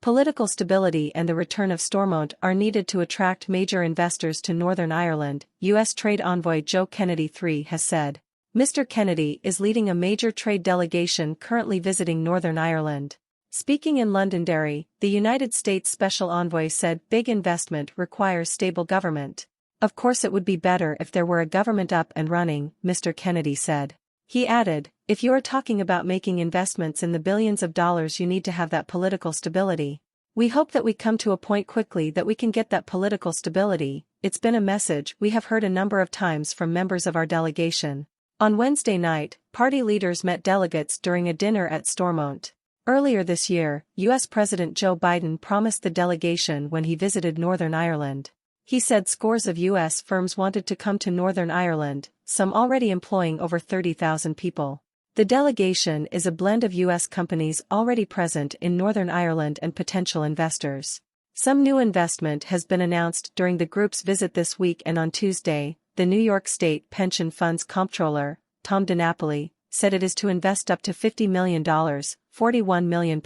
Political stability and the return of Stormont are needed to attract major investors to Northern Ireland, U.S. Trade Envoy Joe Kennedy III has said. Mr. Kennedyt is leading a major trade delegation currently visiting Northern Ireland. Speaking in Londonderry, the United States Special Envoy said big investment requires stable government. Of course it would be better if there were a government up and running, Mr. Kennedy said. He added, if you are talking about making investments in the billions of dollars, you need to have that political stability. We hope that we come to a point quickly that we can get that political stability. It's been a message we have heard a number of times from members of our delegation. On Wednesday night, party leaders met delegates during a dinner at Stormont. Earlier this year, U.S. President Joe Biden promised the delegation when he visited Northern Ireland. He said scores of U.S. firms wanted to come to Northern Ireland, some already employing over 30,000 people. The delegation is a blend of U.S. companies already present in Northern Ireland and potential investors. Some new investment has been announced during the group's visit this week, and on Tuesday, the New York State Pension Fund's comptroller, Tom DiNapoli, said it is to invest up to $50 million, £41 million,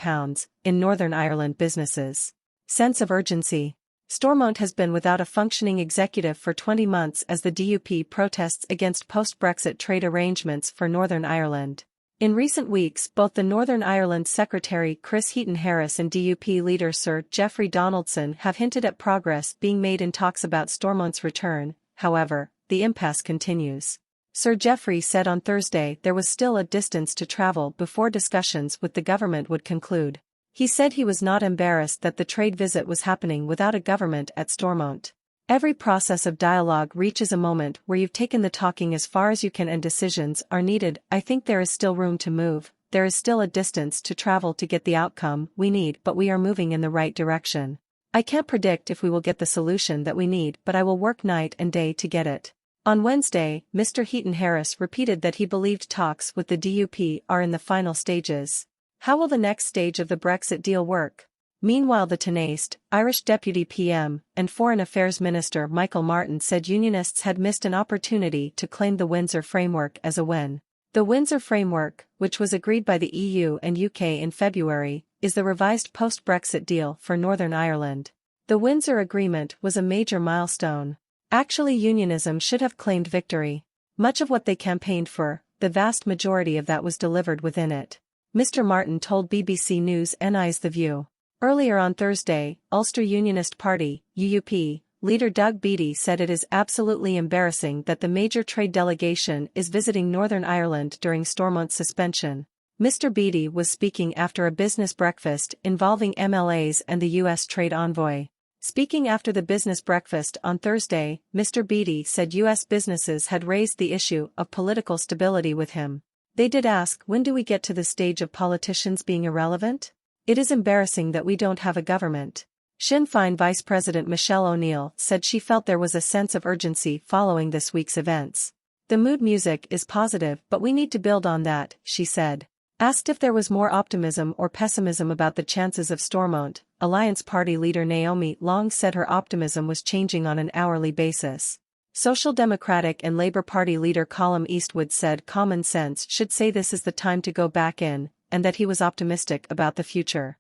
in Northern Ireland businesses. Sense of urgency. Stormont has been without a functioning executive for 20 months as the DUP protests against post-Brexit trade arrangements for Northern Ireland. In recent weeks, both the Northern Ireland Secretary Chris Heaton-Harris and DUP leader Sir Geoffrey Donaldson have hinted at progress being made in talks about Stormont's return. However, the impasse continues. Sir Geoffrey said on Thursday there was still a distance to travel before discussions with the government would conclude. He said he was not embarrassed that the trade visit was happening without a government at Stormont. Every process of dialogue reaches a moment where you've taken the talking as far as you can and decisions are needed. I think there is still room to move, there is still a distance to travel to get the outcome we need, but we are moving in the right direction. I can't predict if we will get the solution that we need, but I will work night and day to get it. On Wednesday, Mr. Heaton-Harris repeated that he believed talks with the DUP are in the final stages. How will the next stage of the Brexit deal work? Meanwhile, the tenacious Irish Deputy PM and Foreign Affairs Minister Michael Martin said Unionists had missed an opportunity to claim the Windsor Framework as a win. The Windsor Framework, which was agreed by the EU and UK in February, is the revised post-Brexit deal for Northern Ireland. The Windsor Agreement was a major milestone. Actually, unionism should have claimed victory. Much of what they campaigned for, the vast majority of that was delivered within it. Mr. Martin told BBC News NI's The View. Earlier on Thursday, Ulster Unionist Party, UUP, leader Doug Beattie said it is absolutely embarrassing that the major trade delegation is visiting Northern Ireland during Stormont's suspension. Mr. Beattie was speaking after a business breakfast involving MLAs and the U.S. Trade Envoy. Speaking after the business breakfast on Thursday, Mr. Beattie said U.S. businesses had raised the issue of political stability with him. They did ask, when do we get to the stage of politicians being irrelevant? It is embarrassing that we don't have a government. Sinn Féin Vice President Michelle O'Neill said she felt there was a sense of urgency following this week's events. The mood music is positive, but we need to build on that, she said. Asked if there was more optimism or pessimism about the chances of Stormont, Alliance Party leader Naomi Long said her optimism was changing on an hourly basis. Social Democratic and Labour Party leader Colm Eastwood said common sense should say this is the time to go back in, and that he was optimistic about the future.